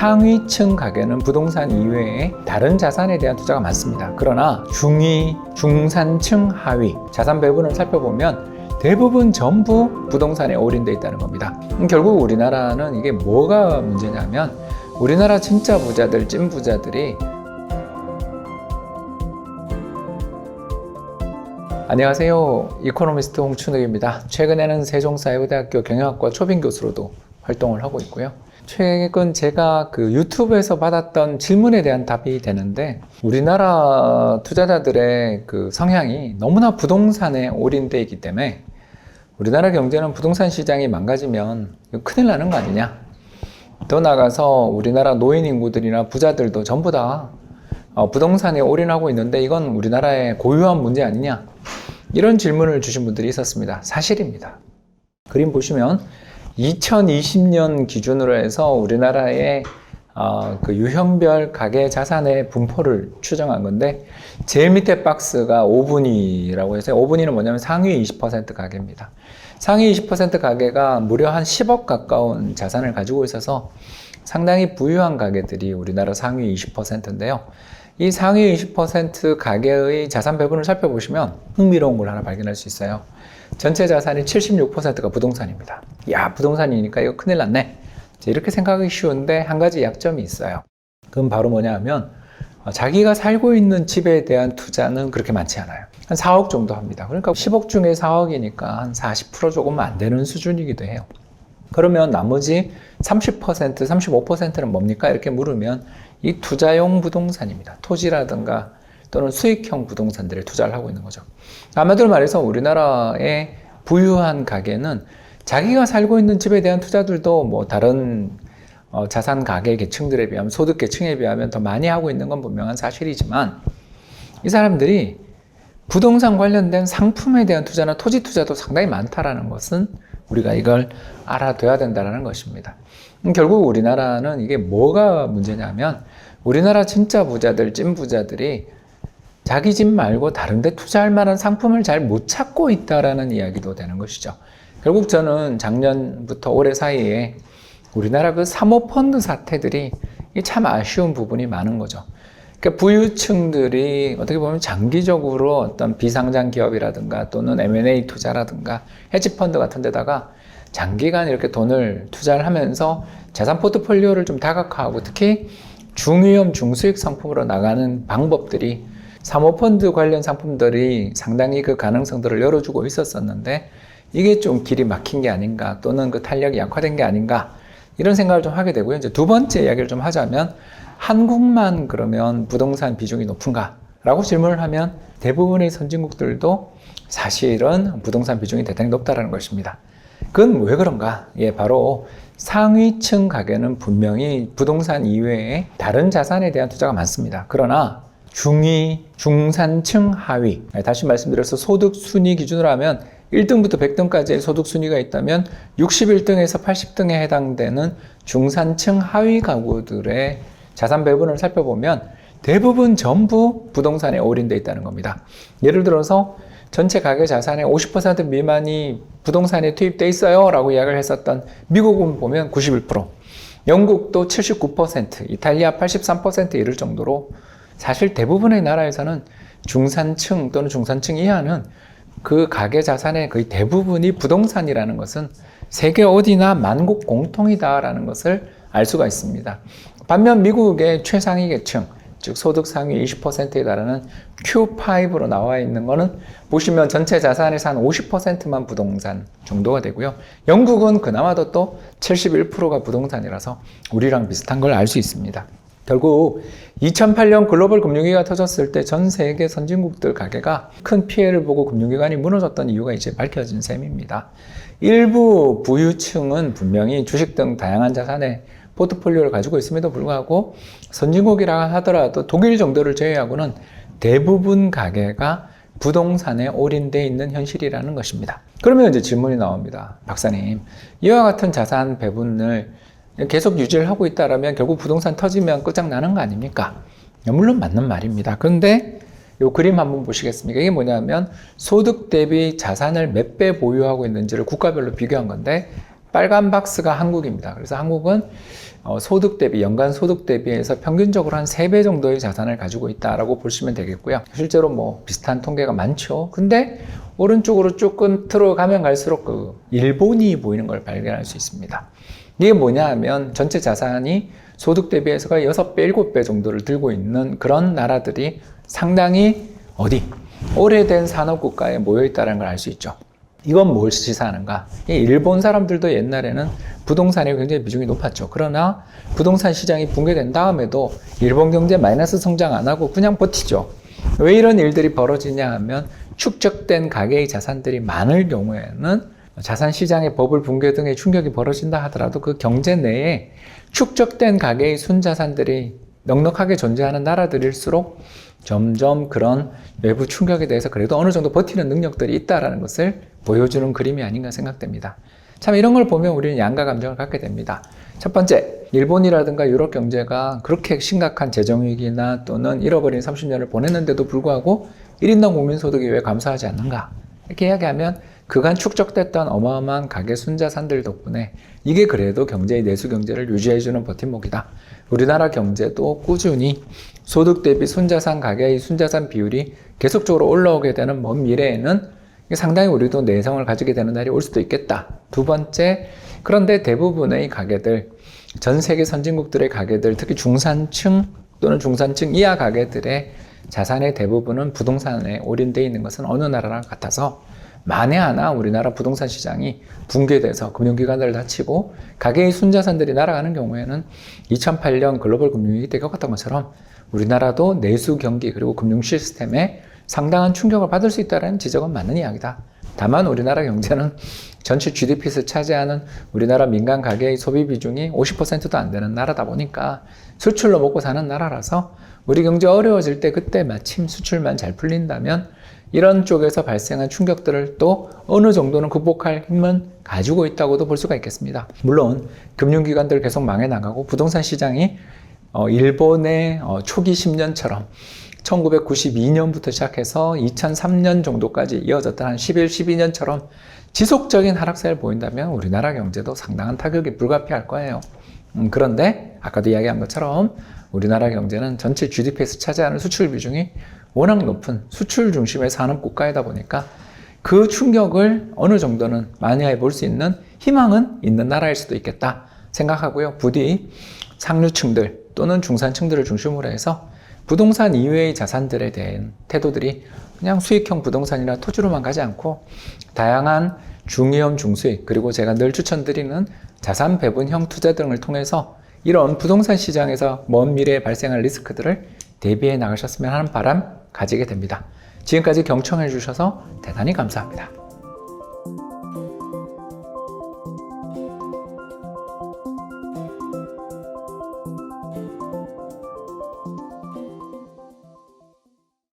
상위층 가게는 부동산 이외에 다른 자산에 대한 투자가 많습니다. 그러나 중위, 중산층, 하위 자산 배분을 살펴보면 대부분 전부 부동산에 올인되어 있다는 겁니다. 결국 우리나라는 이게 뭐가 문제냐면 우리나라 진짜 부자들, 찐 부자들이 안녕하세요. 이코노미스트 홍춘욱입니다. 최근에는 세종사회대학교 경영학과 초빙 교수로도 활동을 하고 있고요. 최근 제가 유튜브에서 받았던 질문에 대한 답이 되는데 우리나라 투자자들의 성향이 너무나 부동산에 올인되어 있기 때문에 우리나라 경제는 부동산 시장이 망가지면 큰일 나는 거 아니냐. 더 나아가서 우리나라 노인 인구들이나 부자들도 전부 다 부동산에 올인하고 있는데 이건 우리나라의 고유한 문제 아니냐. 이런 질문을 주신 분들이 있었습니다. 사실입니다. 그림 보시면 2020년 기준으로 해서 우리나라의 유형별 가계 자산의 분포를 추정한 건데 제일 밑에 박스가 5분위라고 해서 5분위는 뭐냐면 상위 20% 가계입니다. 상위 20% 가계가 무려 한 10억 가까운 자산을 가지고 있어서 상당히 부유한 가계들이 우리나라 상위 20%인데요. 이 상위 20% 가계의 자산 배분을 살펴보시면 흥미로운 걸 하나 발견할 수 있어요. 전체 자산의 76%가 부동산입니다. 야, 부동산이니까 이거 큰일 났네. 이렇게 생각하기 쉬운데 한 가지 약점이 있어요. 그건 바로 뭐냐 하면 자기가 살고 있는 집에 대한 투자는 그렇게 많지 않아요. 한 4억 정도 합니다. 그러니까 10억 중에 4억이니까 한 40% 조금 안 되는 수준이기도 해요. 그러면 나머지 30%, 35%는 뭡니까? 이렇게 물으면 이 투자용 부동산입니다. 토지라든가 또는 수익형 부동산들에 투자를 하고 있는 거죠. 아마도 말해서 우리나라의 부유한 가계는 자기가 살고 있는 집에 대한 투자들도 다른 자산 가계 계층들에 비하면 소득 계층에 비하면 더 많이 하고 있는 건 분명한 사실이지만 이 사람들이 부동산 관련된 상품에 대한 투자나 토지 투자도 상당히 많다라는 것은 우리가 이걸 알아둬야 된다는 것입니다. 결국 우리나라는 이게 뭐가 문제냐면 우리나라 진짜 부자들, 찐 부자들이 자기 집 말고 다른 데 투자할 만한 상품을 잘 못 찾고 있다라는 이야기도 되는 것이죠. 결국 저는 작년부터 올해 사이에 우리나라 사모펀드 사태들이 참 아쉬운 부분이 많은 거죠. 그러니까 부유층들이 어떻게 보면 장기적으로 어떤 비상장 기업이라든가 또는 M&A 투자라든가 헤지펀드 같은 데다가 장기간 이렇게 돈을 투자를 하면서 자산 포트폴리오를 좀 다각화하고 특히 중위험, 중수익 상품으로 나가는 방법들이 사모펀드 관련 상품들이 상당히 그 가능성들을 열어주고 있었었는데 이게 좀 길이 막힌 게 아닌가 또는 탄력이 약화된 게 아닌가 이런 생각을 좀 하게 되고요. 이제 두 번째 이야기를 좀 하자면 한국만 그러면 부동산 비중이 높은가? 라고 질문을 하면 대부분의 선진국들도 사실은 부동산 비중이 대단히 높다는 것입니다. 그건 왜 그런가? 바로 상위층 가계는 분명히 부동산 이외에 다른 자산에 대한 투자가 많습니다. 그러나 중위, 중산층, 하위 다시 말씀드려서 소득 순위 기준으로 하면 1등부터 100등까지의 소득 순위가 있다면 61등에서 80등에 해당되는 중산층 하위 가구들의 자산 배분을 살펴보면 대부분 전부 부동산에 올인되어 있다는 겁니다. 예를 들어서 전체 가계 자산의 50% 미만이 부동산에 투입되어 있어요 라고 이야기를 했었던 미국은 보면 91%, 영국도 79%, 이탈리아 83%에 이를 정도로 사실 대부분의 나라에서는 중산층 또는 중산층 이하는 그 가계 자산의 거의 대부분이 부동산이라는 것은 세계 어디나 만국 공통이다라는 것을 알 수가 있습니다. 반면 미국의 최상위 계층, 즉 소득 상위 20%에 달하는 Q5로 나와 있는 거는 보시면 전체 자산에서 한 50%만 부동산 정도가 되고요. 영국은 그나마도 또 71%가 부동산이라서 우리랑 비슷한 걸 알 수 있습니다. 결국 2008년 글로벌 금융위기가 터졌을 때 전 세계 선진국들 가계가 큰 피해를 보고 금융기관이 무너졌던 이유가 이제 밝혀진 셈입니다. 일부 부유층은 분명히 주식 등 다양한 자산의 포트폴리오를 가지고 있음에도 불구하고 선진국이라 하더라도 독일 정도를 제외하고는 대부분 가계가 부동산에 올인되어 있는 현실이라는 것입니다. 그러면 이제 질문이 나옵니다. 박사님, 이와 같은 자산 배분을 계속 유지를 하고 있다면 결국 부동산 터지면 끝장나는 거 아닙니까? 물론 맞는 말입니다. 그런데 이 그림 한번 보시겠습니까? 이게 뭐냐면 소득 대비 자산을 몇 배 보유하고 있는지를 국가별로 비교한 건데 빨간 박스가 한국입니다. 그래서 한국은 소득 대비, 연간 소득 대비해서 평균적으로 한 3배 정도의 자산을 가지고 있다라고 보시면 되겠고요. 실제로 뭐 비슷한 통계가 많죠. 근데 오른쪽으로 쭉 끝으로 가면 갈수록 그 일본이 보이는 걸 발견할 수 있습니다. 이게 뭐냐 하면 전체 자산이 소득 대비해서가 6배, 7배 정도를 들고 있는 그런 나라들이 상당히 오래된 산업국가에 모여있다는 걸 알 수 있죠. 이건 뭘 시사하는가? 일본 사람들도 옛날에는 부동산에 굉장히 비중이 높았죠. 그러나 부동산 시장이 붕괴된 다음에도 일본 경제 마이너스 성장 안 하고 그냥 버티죠. 왜 이런 일들이 벌어지냐 하면 축적된 가계의 자산들이 많을 경우에는 자산 시장의 버블 붕괴 등의 충격이 벌어진다 하더라도 그 경제 내에 축적된 가계의 순자산들이 넉넉하게 존재하는 나라들일수록 점점 그런 외부 충격에 대해서 그래도 어느 정도 버티는 능력들이 있다는 것을 보여주는 그림이 아닌가 생각됩니다. 참 이런 걸 보면 우리는 양가 감정을 갖게 됩니다. 첫 번째, 일본이라든가 유럽 경제가 그렇게 심각한 재정위기나 또는 잃어버린 30년을 보냈는데도 불구하고 1인당 국민소득이 왜 감소하지 않는가? 이렇게 이야기하면 그간 축적됐던 어마어마한 가계 순자산들 덕분에 이게 그래도 경제의 내수 경제를 유지해주는 버팀목이다. 우리나라 경제도 꾸준히 소득 대비 순자산 가계의 순자산 비율이 계속적으로 올라오게 되는 먼 미래에는 상당히 우리도 내성을 가지게 되는 날이 올 수도 있겠다. 두 번째, 그런데 대부분의 가계들, 전 세계 선진국들의 가계들, 특히 중산층 또는 중산층 이하 가계들의 자산의 대부분은 부동산에 올인되어 있는 것은 어느 나라랑 같아서 만에 하나 우리나라 부동산 시장이 붕괴돼서 금융기관을 닫히고 가계의 순자산들이 날아가는 경우에는 2008년 글로벌 금융위기 때 겪었던 것처럼 우리나라도 내수 경기 그리고 금융 시스템에 상당한 충격을 받을 수 있다는 지적은 맞는 이야기다. 다만 우리나라 경제는 전체 GDP에서 차지하는 우리나라 민간 가계의 소비 비중이 50%도 안 되는 나라다 보니까 수출로 먹고 사는 나라라서 우리 경제 어려워질 때 그때 마침 수출만 잘 풀린다면 이런 쪽에서 발생한 충격들을 또 어느 정도는 극복할 힘은 가지고 있다고도 볼 수가 있겠습니다. 물론 금융기관들 계속 망해 나가고 부동산 시장이 일본의 초기 10년처럼 1992년부터 시작해서 2003년 정도까지 이어졌던 한 11, 12년처럼 지속적인 하락세를 보인다면 우리나라 경제도 상당한 타격이 불가피할 거예요. 그런데 아까도 이야기한 것처럼 우리나라 경제는 전체 GDP에서 차지하는 수출 비중이 워낙 높은 수출 중심의 산업 국가이다 보니까 그 충격을 어느 정도는 만회해 볼 수 있는 희망은 있는 나라일 수도 있겠다 생각하고요. 부디 상류층들 또는 중산층들을 중심으로 해서 부동산 이외의 자산들에 대한 태도들이 그냥 수익형 부동산이나 토지로만 가지 않고 다양한 중위험 중수익 그리고 제가 늘 추천드리는 자산 배분형 투자 등을 통해서 이런 부동산 시장에서 먼 미래에 발생할 리스크들을 대비해 나가셨으면 하는 바람 가지게 됩니다. 지금까지 경청해 주셔서 대단히 감사합니다.